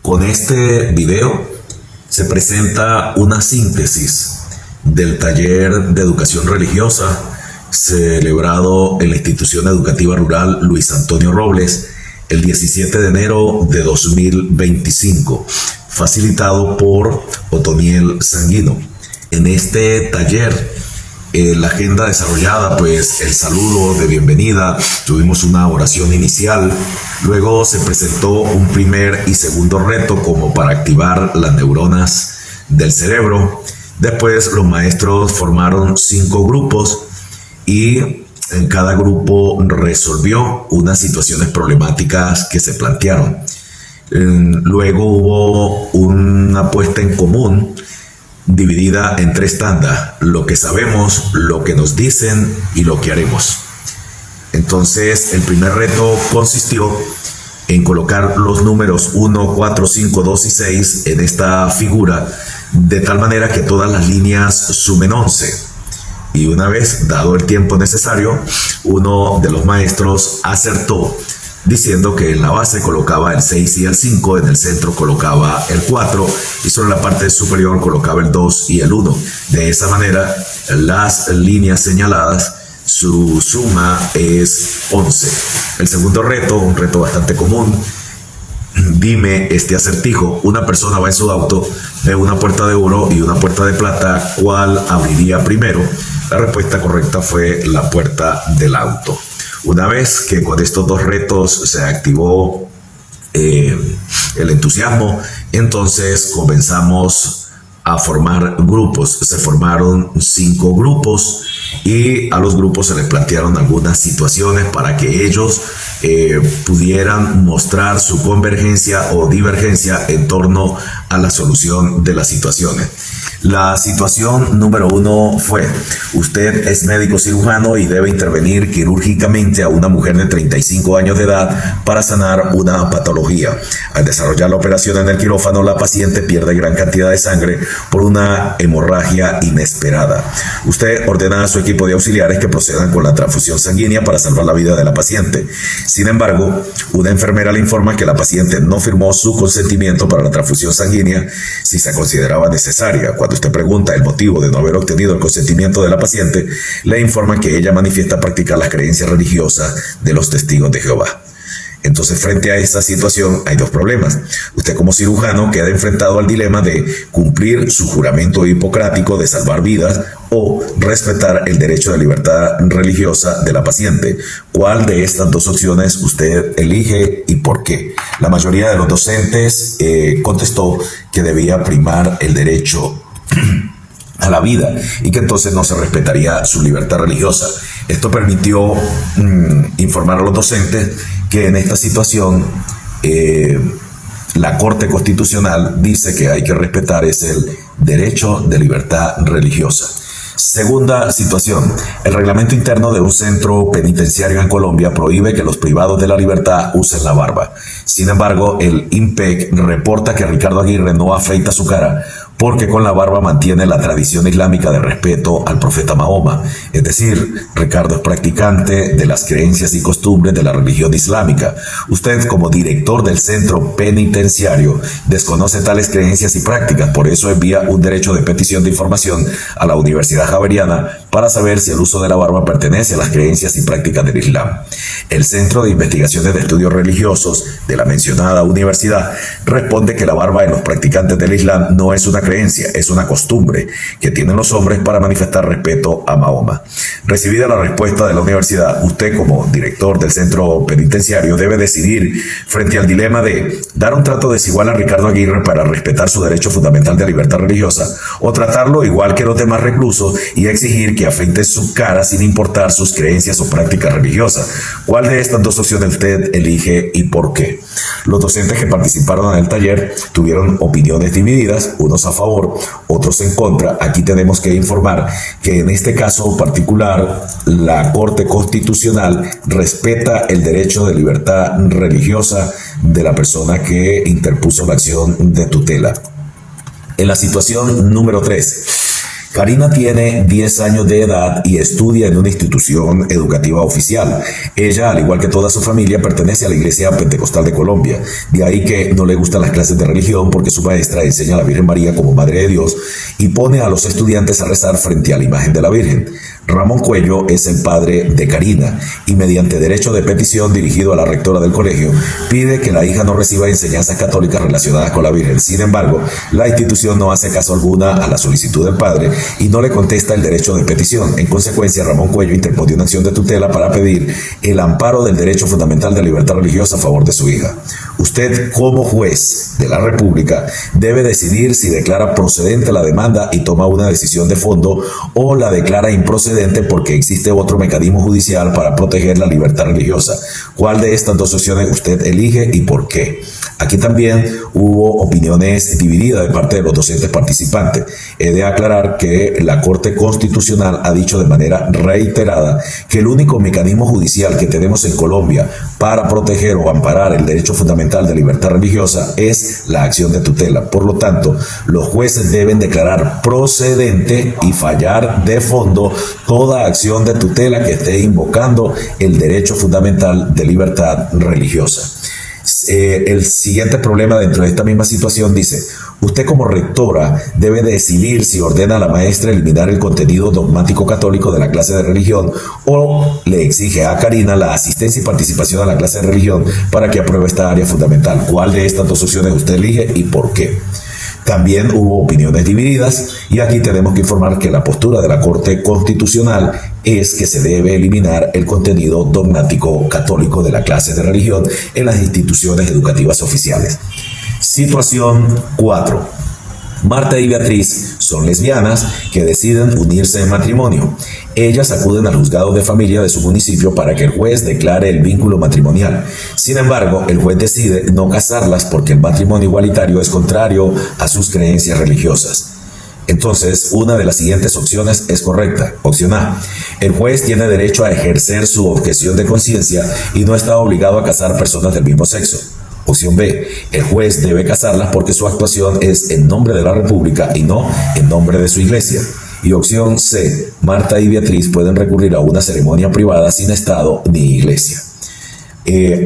Con este video se presenta una síntesis del taller de educación religiosa celebrado en la institución educativa rural Luis Antonio Robles el 17 de enero de 2025, facilitado por Otoniel Sanguino. En este taller, la agenda desarrollada, pues el saludo de bienvenida, tuvimos una oración inicial, luego se presentó un primer y segundo reto como para activar las neuronas del cerebro. Después los maestros formaron 5 grupos y en cada grupo resolvió unas situaciones problemáticas que se plantearon. Luego hubo una puesta en común dividida en 3 tandas: lo que sabemos, lo que nos dicen y lo que haremos. Entonces, el primer reto consistió en colocar los números 1, 4, 5, 2 y 6 en esta figura, de tal manera que todas las líneas sumen 11. Y una vez dado el tiempo necesario, uno de los maestros acertó, diciendo que en la base colocaba el 6 y el 5, en el centro colocaba el 4 y sobre la parte superior colocaba el 2 y el 1. De esa manera, las líneas señaladas, su suma es 11. El segundo reto, un reto bastante común: dime este acertijo. Una persona va en su auto, ve una puerta de oro y una puerta de plata, ¿cuál abriría primero? La respuesta correcta fue la puerta del auto. Una vez que con estos 2 retos se activó el entusiasmo, entonces comenzamos a formar grupos. Se formaron 5 grupos y a los grupos se les plantearon algunas situaciones para que ellos pudieran mostrar su convergencia o divergencia en torno a la solución de las situaciones. La situación número 1 fue: usted es médico cirujano y debe intervenir quirúrgicamente a una mujer de 35 años de edad para sanar una patología. Al desarrollar la operación en el quirófano, la paciente pierde gran cantidad de sangre por una hemorragia inesperada. Usted ordena a su equipo de auxiliares que procedan con la transfusión sanguínea para salvar la vida de la paciente. Sin embargo, una enfermera le informa que la paciente no firmó su consentimiento para la transfusión sanguínea si se consideraba necesaria. Cuando usted pregunta el motivo de no haber obtenido el consentimiento de la paciente, le informan que ella manifiesta practicar las creencias religiosas de los testigos de Jehová. Entonces, frente a esta situación hay 2 problemas. Usted, como cirujano, queda enfrentado al dilema de cumplir su juramento hipocrático de salvar vidas o respetar el derecho de libertad religiosa de la paciente. ¿Cuál de estas 2 opciones usted elige y por qué? La mayoría de los docentes contestó que debía primar el derecho a la vida y que entonces no se respetaría su libertad religiosa. Esto permitió informar a los docentes que en esta situación la Corte Constitucional dice que hay que respetar es el derecho de libertad religiosa. Segunda situación: el reglamento interno de un centro penitenciario en Colombia prohíbe que los privados de la libertad usen la barba. Sin embargo, el IMPEC reporta que Ricardo Aguirre no afeita su cara porque con la barba mantiene la tradición islámica de respeto al profeta Mahoma. Es decir, Ricardo es practicante de las creencias y costumbres de la religión islámica. Usted, como director del centro penitenciario, desconoce tales creencias y prácticas, por eso envía un derecho de petición de información a la Universidad Javeriana para saber si el uso de la barba pertenece a las creencias y prácticas del Islam. El Centro de Investigaciones de Estudios Religiosos de la mencionada universidad responde que la barba en los practicantes del Islam no es una creencia, es una costumbre que tienen los hombres para manifestar respeto a Mahoma. Recibida la respuesta de la universidad, usted, como director del centro penitenciario, debe decidir frente al dilema de dar un trato desigual a Ricardo Aguirre para respetar su derecho fundamental de libertad religiosa o tratarlo igual que los demás reclusos y exigir que afeite su cara sin importar sus creencias o prácticas religiosas. ¿Cuál de estas 2 opciones usted elige y por qué? Los docentes que participaron en el taller tuvieron opiniones divididas, unos a favor, otros en contra. Aquí tenemos que informar que en este caso particular la Corte Constitucional respeta el derecho de libertad religiosa de la persona que interpuso la acción de tutela. En la situación número 3, Karina tiene 10 años de edad y estudia en una institución educativa oficial. Ella, al igual que toda su familia, pertenece a la Iglesia Pentecostal de Colombia. De ahí que no le gustan las clases de religión porque su maestra enseña a la Virgen María como Madre de Dios y pone a los estudiantes a rezar frente a la imagen de la Virgen. Ramón Cuello es el padre de Karina y mediante derecho de petición dirigido a la rectora del colegio pide que la hija no reciba enseñanzas católicas relacionadas con la Virgen. Sin embargo, la institución no hace caso alguna a la solicitud del padre y no le contesta el derecho de petición. En consecuencia, Ramón Cuello interpone una acción de tutela para pedir el amparo del derecho fundamental de libertad religiosa a favor de su hija. Usted, como juez de la República, debe decidir si declara procedente la demanda y toma una decisión de fondo o la declara improcedente porque existe otro mecanismo judicial para proteger la libertad religiosa. ¿Cuál de estas dos opciones usted elige y por qué? Aquí también hubo opiniones divididas de parte de los docentes participantes. He de aclarar que la Corte Constitucional ha dicho de manera reiterada que el único mecanismo judicial que tenemos en Colombia para proteger o amparar el derecho fundamental de libertad religiosa es la acción de tutela. Por lo tanto, los jueces deben declarar procedente y fallar de fondo toda acción de tutela que esté invocando el derecho fundamental de libertad religiosa. El siguiente problema dentro de esta misma situación dice: usted como rectora debe decidir si ordena a la maestra eliminar el contenido dogmático católico de la clase de religión o le exige a Karina la asistencia y participación a la clase de religión para que apruebe esta área fundamental. ¿Cuál de estas dos opciones usted elige y por qué? También hubo opiniones divididas y aquí tenemos que informar que la postura de la Corte Constitucional es que se debe eliminar el contenido dogmático católico de la clase de religión en las instituciones educativas oficiales. Situación 4. Marta y Beatriz son lesbianas que deciden unirse en matrimonio. Ellas acuden al juzgado de familia de su municipio para que el juez declare el vínculo matrimonial. Sin embargo, el juez decide no casarlas porque el matrimonio igualitario es contrario a sus creencias religiosas. Entonces, una de las siguientes opciones es correcta. Opción A. El juez tiene derecho a ejercer su objeción de conciencia y no está obligado a casar personas del mismo sexo. Opción B. El juez debe casarlas porque su actuación es en nombre de la República y no en nombre de su iglesia. Y opción C. Marta y Beatriz pueden recurrir a una ceremonia privada sin Estado ni iglesia.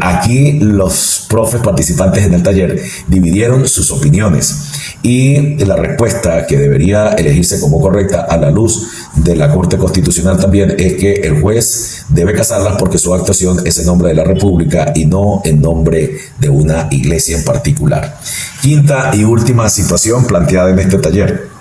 Aquí los profes participantes en el taller dividieron sus opiniones y la respuesta que debería elegirse como correcta a la luz de la Corte Constitucional también es que el juez debe casarlas porque su actuación es en nombre de la República y no en nombre de una iglesia en particular. Quinta y última situación planteada en este taller.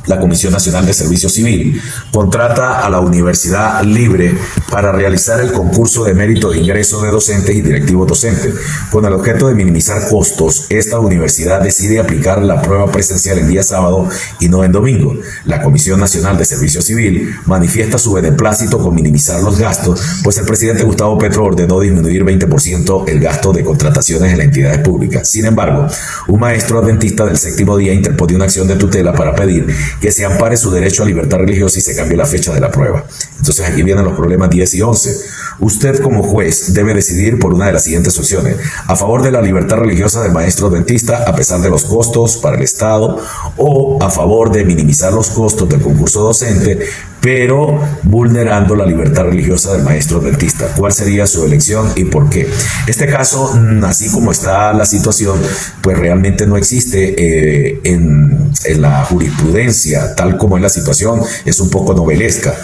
La Comisión Nacional de Servicio Civil contrata a la Universidad Libre para realizar el concurso de mérito de ingreso de docentes y directivos docentes. Con el objeto de minimizar costos, esta universidad decide aplicar la prueba presencial en día sábado y no en domingo. La Comisión Nacional de Servicio Civil manifiesta su beneplácito con minimizar los gastos, pues el presidente Gustavo Petro ordenó disminuir 20% el gasto de contrataciones en las entidades públicas. Sin embargo, un maestro adventista del séptimo día interpone una acción de tutela para pedir que se ampare su derecho a libertad religiosa y se cambie la fecha de la prueba. Entonces aquí vienen los problemas 10 y 11. Usted como juez debe decidir por una de las siguientes opciones: a favor de la libertad religiosa del maestro adventista a pesar de los costos para el Estado, o a favor de minimizar los costos del concurso docente pero vulnerando la libertad religiosa del maestro adventista. ¿Cuál sería su elección y por qué? Este caso, así como está la situación, pues realmente no existe en la jurisprudencia, tal como es la situación, es un poco novelesca.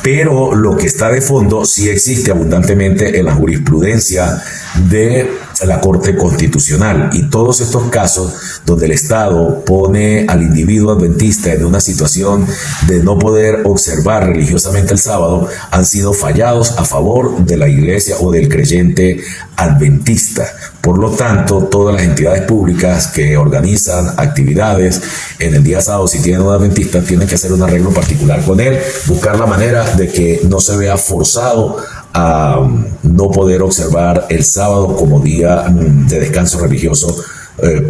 Pero lo que está de fondo sí existe abundantemente en la jurisprudencia de la Corte Constitucional, y todos estos casos donde el Estado pone al individuo adventista en una situación de no poder observar religiosamente el sábado han sido fallados a favor de la iglesia o del creyente adventista. Por lo tanto, todas las entidades públicas que organizan actividades en el día sábado, si tienen un adventista, tienen que hacer un arreglo particular con él, buscar la manera de que no se vea forzado a no poder observar el sábado como día de descanso religioso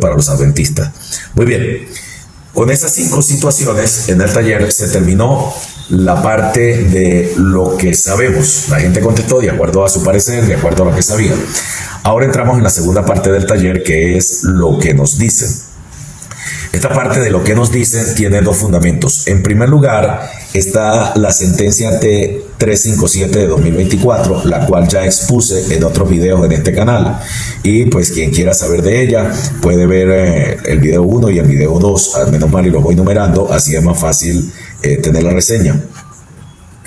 para los adventistas. Muy bien, con esas 5 situaciones en el taller se terminó la parte de lo que sabemos. La gente contestó de acuerdo a su parecer, de acuerdo a lo que sabía. Ahora entramos en la segunda parte del taller, que es lo que nos dicen. Esta parte de lo que nos dicen tiene dos fundamentos. En primer lugar, está la sentencia T357 de 2024, la cual ya expuse en otros videos en este canal. Y pues quien quiera saber de ella puede ver el video 1 y el video 2, al menos mal, y los voy numerando, así es más fácil tener la reseña.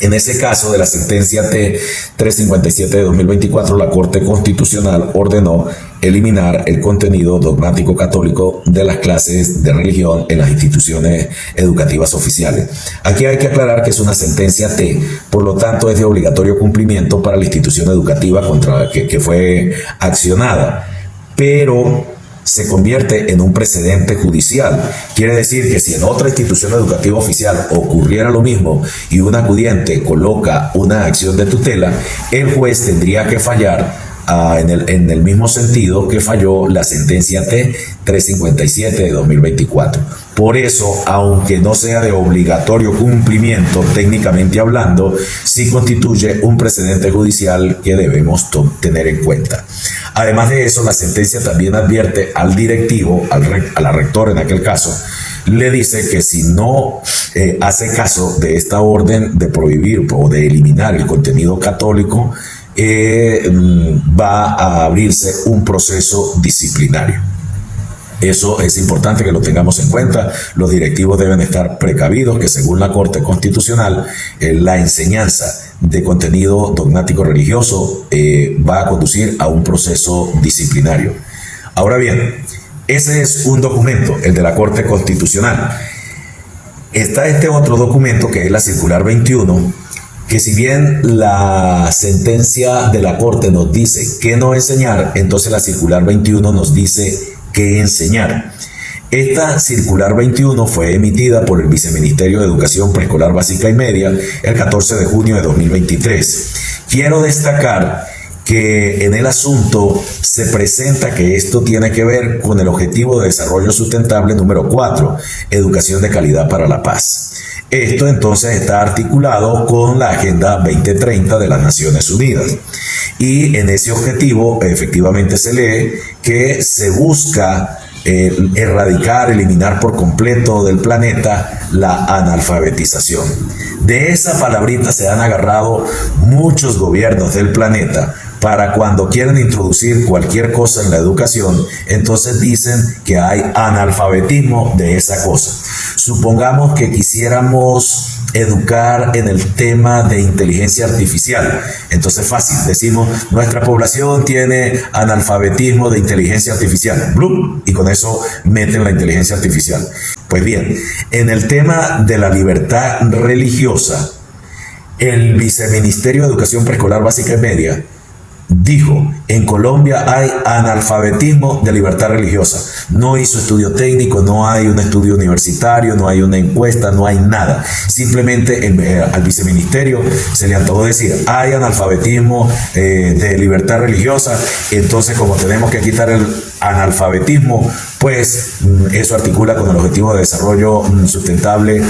En ese caso de la sentencia T357 de 2024, la Corte Constitucional ordenó eliminar el contenido dogmático católico de las clases de religión en las instituciones educativas oficiales. Aquí hay que aclarar que es una sentencia T, por lo tanto es de obligatorio cumplimiento para la institución educativa contra que fue accionada, pero se convierte en un precedente judicial. Quiere decir que si en otra institución educativa oficial ocurriera lo mismo y un acudiente coloca una acción de tutela, el juez tendría que fallar en el mismo sentido que falló la sentencia T357 de 2024. Por eso, aunque no sea de obligatorio cumplimiento técnicamente hablando, sí constituye un precedente judicial que debemos tener en cuenta. Además de eso, la sentencia también advierte al directivo, a la rectora en aquel caso, le dice que si no hace caso de esta orden de prohibir o de eliminar el contenido católico, va a abrirse un proceso disciplinario. Eso es importante que lo tengamos en cuenta. Los directivos deben estar precavidos que según la Corte Constitucional, la enseñanza de contenido dogmático religioso va a conducir a un proceso disciplinario. Ahora bien, ese es un documento, el de la Corte Constitucional. Está este otro documento que es la Circular 21, que si bien la sentencia de la Corte nos dice qué no enseñar, entonces la Circular 21 nos dice qué enseñar. Esta Circular 21 fue emitida por el Viceministerio de Educación Preescolar Básica y Media el 14 de junio de 2023. Quiero destacar que en el asunto se presenta que esto tiene que ver con el Objetivo de Desarrollo Sustentable número 4, Educación de Calidad para la Paz. Esto entonces está articulado con la Agenda 2030 de las Naciones Unidas. Y en ese objetivo efectivamente se lee que se busca erradicar, eliminar por completo del planeta la analfabetización. De esa palabrita se han agarrado muchos gobiernos del planeta para cuando quieren introducir cualquier cosa en la educación, entonces dicen que hay analfabetismo de esa cosa. Supongamos que quisiéramos educar en el tema de inteligencia artificial. Entonces fácil, decimos, nuestra población tiene analfabetismo de inteligencia artificial. ¡Blum! Y con eso meten la inteligencia artificial. Pues bien, en el tema de la libertad religiosa, el Viceministerio de Educación Preescolar Básica y Media dijo, en Colombia hay analfabetismo de libertad religiosa. No hizo estudio técnico, no hay un estudio universitario, no hay una encuesta, no hay nada. Simplemente al viceministerio se le antojó decir, hay analfabetismo de libertad religiosa, entonces como tenemos que quitar el analfabetismo, pues eso articula con el Objetivo de Desarrollo Sustentable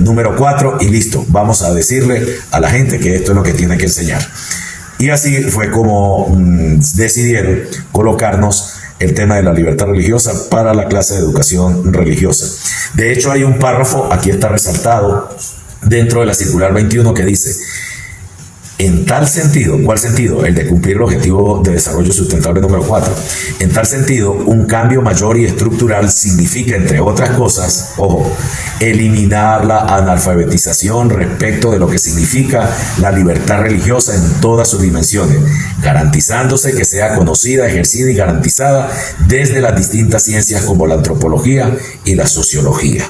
número 4 y listo, vamos a decirle a la gente que esto es lo que tiene que enseñar. Y así fue como decidieron colocarnos el tema de la libertad religiosa para la clase de educación religiosa. De hecho, hay un párrafo, aquí está resaltado, dentro de la Circular 21 que dice, en tal sentido, ¿cuál sentido? El de cumplir el Objetivo de Desarrollo Sustentable número 4. En tal sentido, un cambio mayor y estructural significa, entre otras cosas, ojo, eliminar la analfabetización respecto de lo que significa la libertad religiosa en todas sus dimensiones, garantizándose que sea conocida, ejercida y garantizada desde las distintas ciencias como la antropología y la sociología.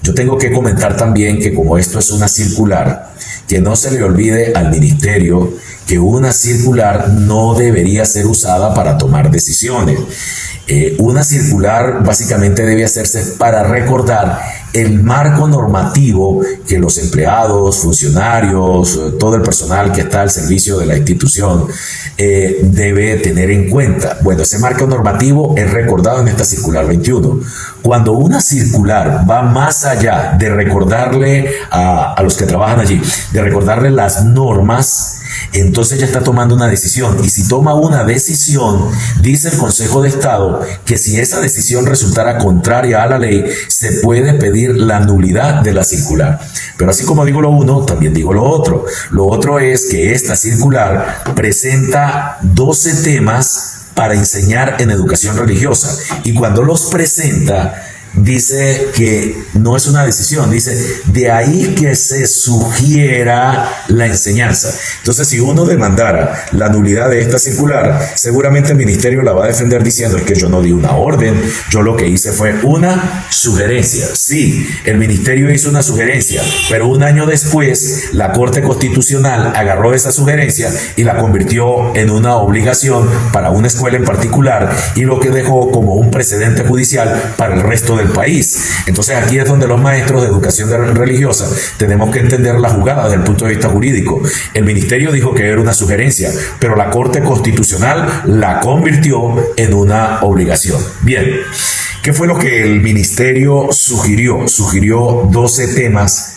Yo tengo que comentar también que como esto es una circular, que no se le olvide al ministerio que una circular no debería ser usada para tomar decisiones. Una circular básicamente debe hacerse para recordar el marco normativo que los empleados, funcionarios, todo el personal que está al servicio de la institución debe tener en cuenta. Bueno, ese marco normativo es recordado en esta circular 21. Cuando una circular va más allá de recordarle a los que trabajan allí, de recordarle las normas, entonces ya está tomando una decisión. Y si toma una decisión, dice el Consejo de Estado que si esa decisión resultara contraria a la ley, se puede pedir la nulidad de la circular. Pero así como digo lo uno, también digo lo otro. Lo otro es que esta circular presenta 12 temas para enseñar en educación religiosa. Y cuando los presenta, dice que no es una decisión, dice de ahí que se sugiera la enseñanza. Entonces, si uno demandara la nulidad de esta circular, seguramente el ministerio la va a defender diciendo es que yo no di una orden, yo lo que hice fue una sugerencia. Sí, el ministerio hizo una sugerencia, pero un año después la Corte Constitucional agarró esa sugerencia y la convirtió en una obligación para una escuela en particular, y lo que dejó como un precedente judicial para el resto del país. Entonces aquí es donde los maestros de educación religiosa tenemos que entender la jugada desde el punto de vista jurídico. El ministerio dijo que era una sugerencia, pero la Corte Constitucional la convirtió en una obligación. Bien, ¿qué fue lo que el ministerio sugirió? Sugirió 12 temas.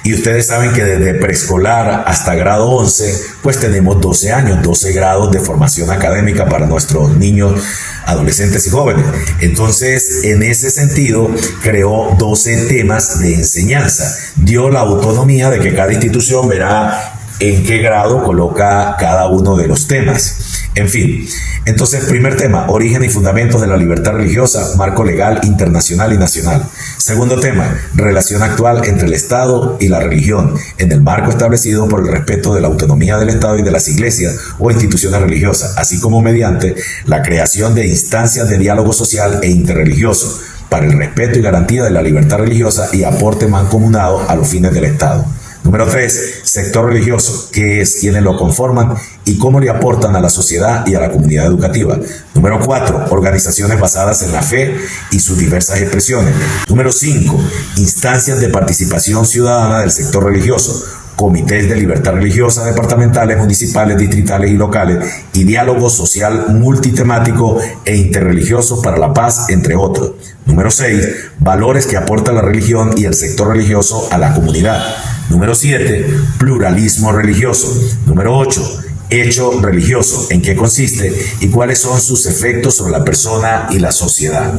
Y ustedes saben que desde preescolar hasta grado 11, pues tenemos 12 años, 12 grados de formación académica para nuestros niños, adolescentes y jóvenes. Entonces, en ese sentido, creó 12 temas de enseñanza. Dio la autonomía de que cada institución verá en qué grado coloca cada uno de los temas. En fin, entonces, primer tema, origen y fundamentos de la libertad religiosa, marco legal internacional y nacional. Segundo tema, relación actual entre el Estado y la religión, en el marco establecido por el respeto de la autonomía del Estado y de las iglesias o instituciones religiosas, así como mediante la creación de instancias de diálogo social e interreligioso para el respeto y garantía de la libertad religiosa y aporte mancomunado a los fines del Estado. Número 3, sector religioso, qué es, quiénes lo conforman y cómo le aportan a la sociedad y a la comunidad educativa. Número 4, organizaciones basadas en la fe y sus diversas expresiones. Número 5, instancias de participación ciudadana del sector religioso, comités de libertad religiosa departamentales, municipales, distritales y locales, y diálogo social multitemático e interreligioso para la paz, entre otros. Número 6, valores que aporta la religión y el sector religioso a la comunidad. Número 7, pluralismo religioso. Número 8, hecho religioso, en qué consiste y cuáles son sus efectos sobre la persona y la sociedad.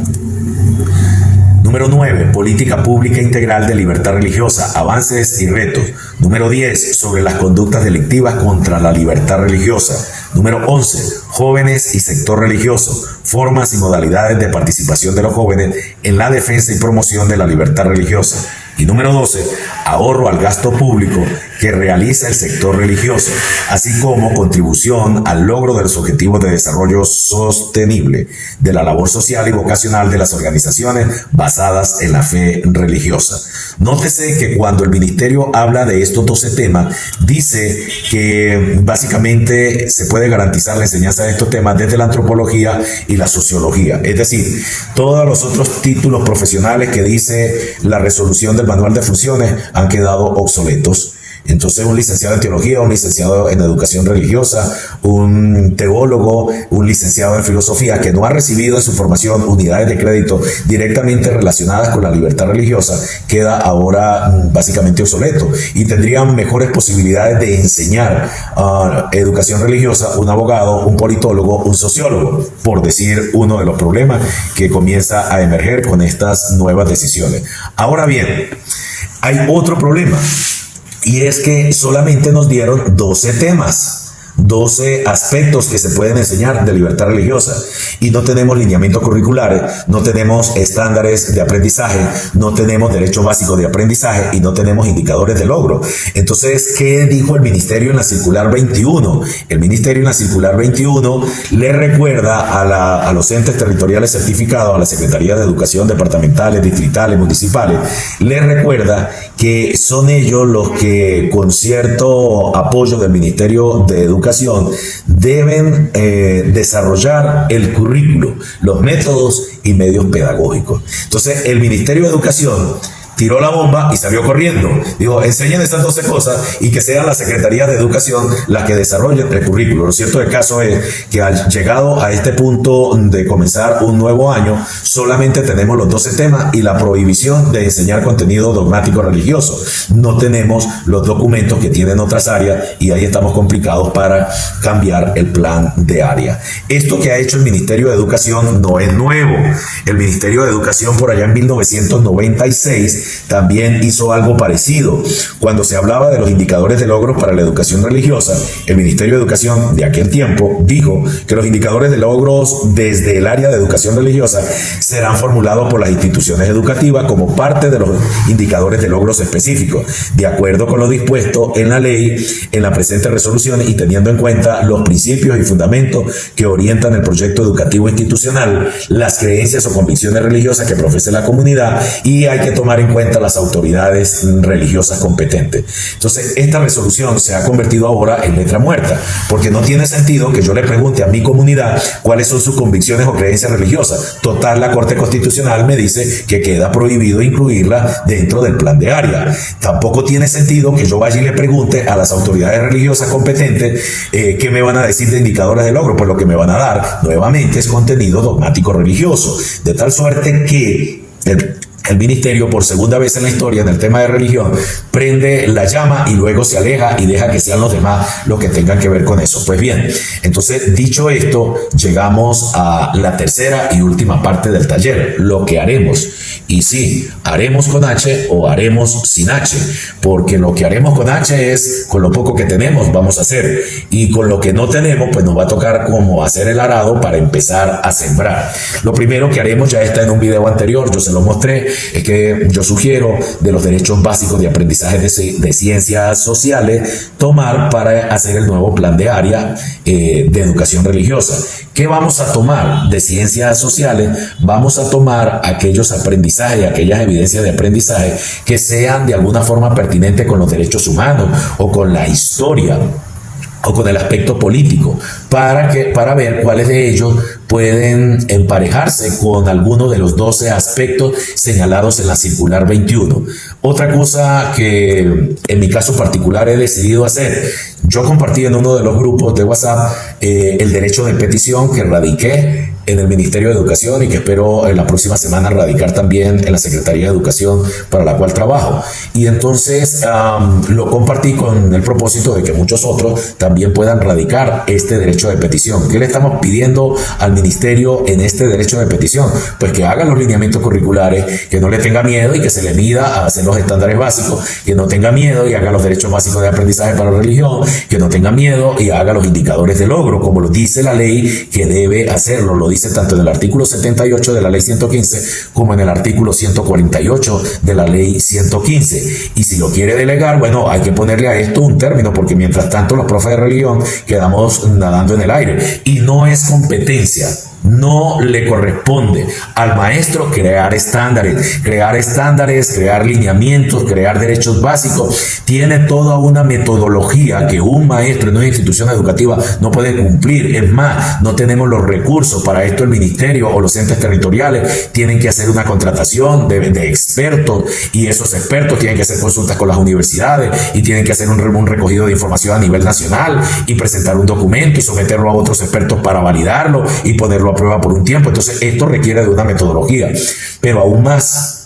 Número 9, política pública integral de libertad religiosa, avances y retos. Número 10, sobre las conductas delictivas contra la libertad religiosa. Número 11, jóvenes y sector religioso, formas y modalidades de participación de los jóvenes en la defensa y promoción de la libertad religiosa. Y número 12, ahorro al gasto público que realiza el sector religioso, así como contribución al logro de los objetivos de desarrollo sostenible de la labor social y vocacional de las organizaciones basadas en la fe religiosa. Nótese que cuando el ministerio habla de estos 12 temas, dice que básicamente se puede garantizar la enseñanza de estos temas desde la antropología y la sociología. Es decir, todos los otros títulos profesionales que dice la resolución del manual de funciones han quedado obsoletos. Entonces, un licenciado en teología, un licenciado en educación religiosa, un teólogo, un licenciado en filosofía que no ha recibido en su formación unidades de crédito directamente relacionadas con la libertad religiosa, queda ahora básicamente obsoleto y tendrían mejores posibilidades de enseñar educación religiosa un abogado, un politólogo, un sociólogo, por decir uno de los problemas que comienza a emerger con estas nuevas decisiones. Ahora bien, hay otro problema. Y es que solamente nos dieron 12 temas, 12 aspectos que se pueden enseñar de libertad religiosa. Y no tenemos lineamientos curriculares, no tenemos estándares de aprendizaje, no tenemos derechos básicos de aprendizaje y no tenemos indicadores de logro. Entonces, ¿qué dijo el ministerio en la circular 21? El ministerio en la circular 21 le recuerda a los entes territoriales certificados, a la Secretaría de Educación departamentales, distritales, municipales, le recuerda que son ellos los que, con cierto apoyo del Ministerio de Educación, deben desarrollar el currículo, los métodos y medios pedagógicos. Entonces, el Ministerio de Educación tiró la bomba y salió corriendo. Digo, enseñen esas 12 cosas y que sean las secretarías de educación las que desarrollen el currículo. Lo cierto del caso es que al llegado a este punto de comenzar un nuevo año, solamente tenemos los 12 temas y la prohibición de enseñar contenido dogmático religioso. No tenemos los documentos que tienen otras áreas y ahí estamos complicados para cambiar el plan de área. Esto que ha hecho el Ministerio de Educación no es nuevo. El Ministerio de Educación por allá en 1996 también hizo algo parecido. Cuando se hablaba de los indicadores de logros para la educación religiosa, el Ministerio de Educación de aquel tiempo dijo que los indicadores de logros desde el área de educación religiosa serán formulados por las instituciones educativas como parte de los indicadores de logros específicos, de acuerdo con lo dispuesto en la ley, en la presente resolución y teniendo en cuenta los principios y fundamentos que orientan el proyecto educativo institucional, las creencias o convicciones religiosas que profese la comunidad, y hay que tomar en cuenta las autoridades religiosas competentes. Entonces, esta resolución se ha convertido ahora en letra muerta, porque no tiene sentido que yo le pregunte a mi comunidad cuáles son sus convicciones o creencias religiosas. Total, la Corte Constitucional me dice que queda prohibido incluirla dentro del plan de área. Tampoco tiene sentido que yo vaya y le pregunte a las autoridades religiosas competentes qué me van a decir de indicadores de logro. Pues lo que me van a dar nuevamente es contenido dogmático religioso, de tal suerte que el ministerio, por segunda vez en la historia, en el tema de religión, prende la llama y luego se aleja y deja que sean los demás los que tengan que ver con eso. Pues bien, entonces, dicho esto, llegamos a la tercera y última parte del taller, lo que haremos. Y sí, haremos con H o haremos sin H, porque lo que haremos con H es con lo poco que tenemos vamos a hacer, y con lo que no tenemos pues nos va a tocar como hacer el arado para empezar a sembrar. Lo primero que haremos ya está en un video anterior, yo se lo mostré, es que yo sugiero de los derechos básicos de aprendizaje de ciencias sociales tomar para hacer el nuevo plan de área de educación religiosa. ¿Qué vamos a tomar de ciencias sociales? Vamos a tomar aquellos aprendizajes, aquellas evidencias de aprendizaje que sean de alguna forma pertinentes con los derechos humanos o con la historia o con el aspecto político, para ver cuáles de ellos pueden emparejarse con alguno de los 12 aspectos señalados en la circular 21. Otra cosa que en mi caso particular he decidido hacer, yo compartí en uno de los grupos de WhatsApp el derecho de petición que radiqué en el Ministerio de Educación y que espero en la próxima semana radicar también en la Secretaría de Educación para la cual trabajo. Y entonces lo compartí con el propósito de que muchos otros también puedan radicar este derecho de petición. ¿Qué le estamos pidiendo al Ministerio en este derecho de petición? Pues que haga los lineamientos curriculares, que no le tenga miedo y que se le mida a hacer los estándares básicos, que no tenga miedo y haga los derechos básicos de aprendizaje para la religión, que no tenga miedo y haga los indicadores de logro, como lo dice la ley que debe hacerlo. Lo dice tanto en el artículo 78 de la ley 115 como en el artículo 148 de la ley 115. Y si lo quiere delegar, bueno, hay que ponerle a esto un término, porque mientras tanto los profes de religión quedamos nadando en el aire. Y no es competencia, no le corresponde al maestro crear estándares, crear lineamientos, crear derechos básicos. Tiene toda una metodología que un maestro en una institución educativa no puede cumplir. Es más, no tenemos los recursos para esto. El ministerio o los entes territoriales tienen que hacer una contratación de expertos, y esos expertos tienen que hacer consultas con las universidades y tienen que hacer un recogido de información a nivel nacional y presentar un documento y someterlo a otros expertos para validarlo y ponerlo a prueba por un tiempo. Entonces esto requiere de una metodología, pero aún más.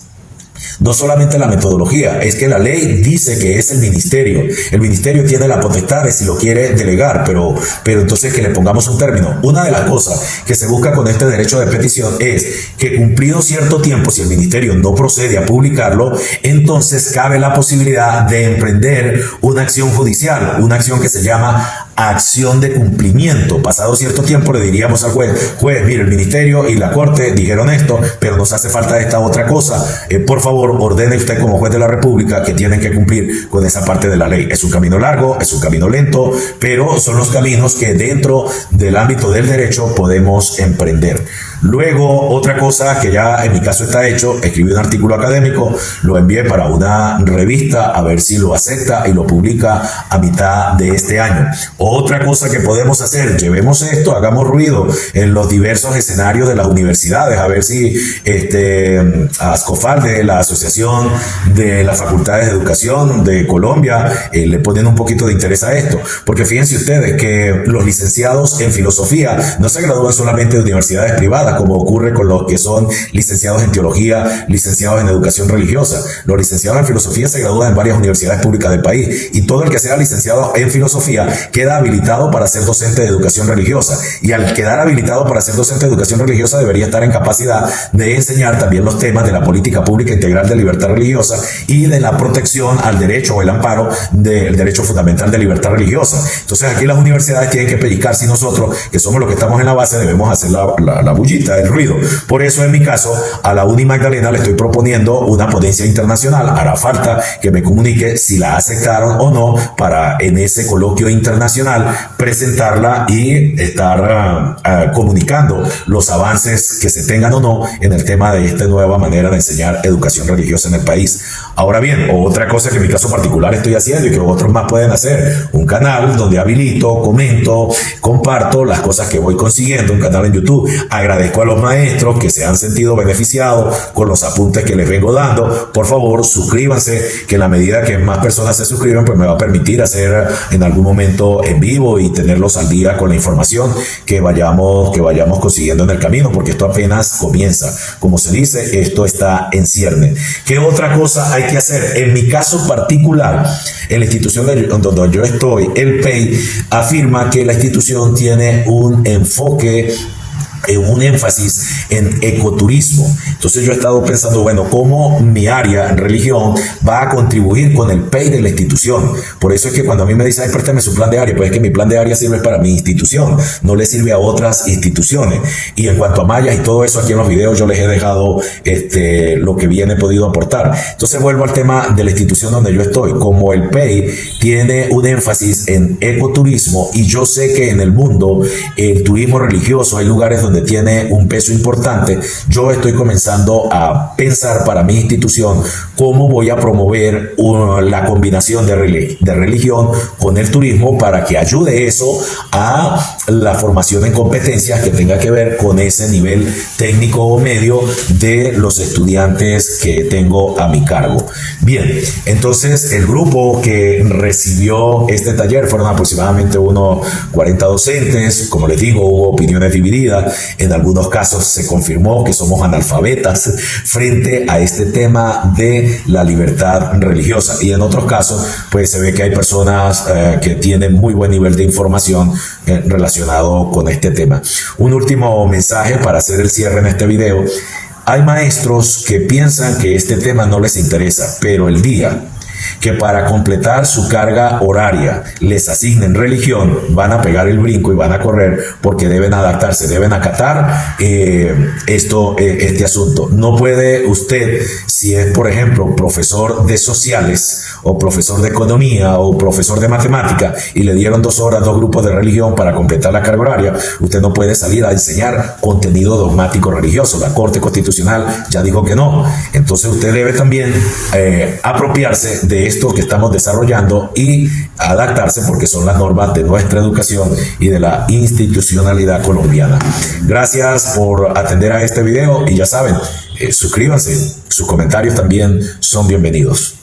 No solamente la metodología, es que la ley dice que es el ministerio. El ministerio tiene la potestad de si lo quiere delegar, pero entonces que le pongamos un término. Una de las cosas que se busca con este derecho de petición es que cumplido cierto tiempo, si el ministerio no procede a publicarlo, entonces cabe la posibilidad de emprender una acción judicial, una acción que se llama acción de cumplimiento. Pasado cierto tiempo le diríamos al juez, mire, el ministerio y la corte dijeron esto, pero nos hace falta esta otra cosa. Por favor, ordene usted como juez de la República que tienen que cumplir con esa parte de la ley. Es un camino largo, es un camino lento, pero son los caminos que dentro del ámbito del derecho podemos emprender. Luego, otra cosa que ya en mi caso está hecho, escribí un artículo académico, lo envié para una revista a ver si lo acepta y lo publica a mitad de este año. Otra cosa que podemos hacer, llevemos esto, hagamos ruido en los diversos escenarios de las universidades, a ver si ASCOFAL, de la Asociación de las Facultades de Educación de Colombia, le ponen un poquito de interés a esto, porque fíjense ustedes que los licenciados en filosofía no se gradúan solamente de universidades privadas, como ocurre con los que son licenciados en teología, licenciados en educación religiosa. Los licenciados en filosofía se gradúan en varias universidades públicas del país, y todo el que sea licenciado en filosofía queda habilitado para ser docente de educación religiosa, y al quedar habilitado para ser docente de educación religiosa debería estar en capacidad de enseñar también los temas de la política pública integral de libertad religiosa y de la protección al derecho o el amparo del derecho fundamental de libertad religiosa. Entonces aquí las universidades tienen que pellizcarse, y nosotros, que somos los que estamos en la base, debemos hacer la bullita, el ruido. Por eso, en mi caso, a la Uni Magdalena le estoy proponiendo una ponencia internacional. Hará falta que me comunique si la aceptaron o no para en ese coloquio internacional presentarla y estar comunicando los avances que se tengan o no en el tema de esta nueva manera de enseñar educación religiosa en el país. Ahora bien, otra cosa que en mi caso particular estoy haciendo y que otros más pueden hacer, un canal donde habilito, comento, comparto las cosas que voy consiguiendo, un canal en YouTube. Agradezco a los maestros que se han sentido beneficiados con los apuntes que les vengo dando. Por favor, suscríbanse, que en la medida que más personas se suscriban, pues me va a permitir hacer en algún momento en vivo y tenerlos al día con la información que vayamos consiguiendo en el camino, porque esto apenas comienza. Como se dice, esto está en cierne. ¿Qué otra cosa hay que hacer? En mi caso particular, en la institución donde yo estoy, el PEI afirma que la institución tiene un enfoque, un énfasis en ecoturismo. Entonces yo he estado pensando, bueno, cómo mi área en religión va a contribuir con el PEI de la institución. Por eso es que cuando a mí me dicen, ay, préstame su plan de área, pues es que mi plan de área sirve para mi institución, no le sirve a otras instituciones. Y en cuanto a mallas y todo eso, aquí en los videos yo les he dejado lo que bien he podido aportar. Entonces vuelvo al tema de la institución donde yo estoy. Como el PEI tiene un énfasis en ecoturismo, y yo sé que en el mundo el turismo religioso hay lugares donde tiene un peso importante, yo estoy comenzando a pensar para mi institución cómo voy a promover la combinación de religión con el turismo para que ayude eso a la formación en competencias que tenga que ver con ese nivel técnico o medio de los estudiantes que tengo a mi cargo. Bien, entonces el grupo que recibió este taller fueron aproximadamente unos 40 docentes. Como les digo, hubo opiniones divididas. En algunos casos se confirmó que somos analfabetas frente a este tema de la libertad religiosa, y en otros casos pues se ve que hay personas que tienen muy buen nivel de información relacionado con este tema. Un último mensaje para hacer el cierre en este video. Hay maestros que piensan que este tema no les interesa, pero el día que para completar su carga horaria les asignen religión, van a pegar el brinco y van a correr, porque deben adaptarse, deben acatar este asunto. No puede usted, si es por ejemplo profesor de sociales o profesor de economía o profesor de matemática y le dieron 2 horas, 2 grupos de religión para completar la carga horaria, usted no puede salir a enseñar contenido dogmático religioso. La Corte Constitucional ya dijo que no. Entonces usted debe también apropiarse de esto que estamos desarrollando y adaptarse, porque son las normas de nuestra educación y de la institucionalidad colombiana. Gracias por atender a este video, y ya saben, suscríbanse, sus comentarios también son bienvenidos.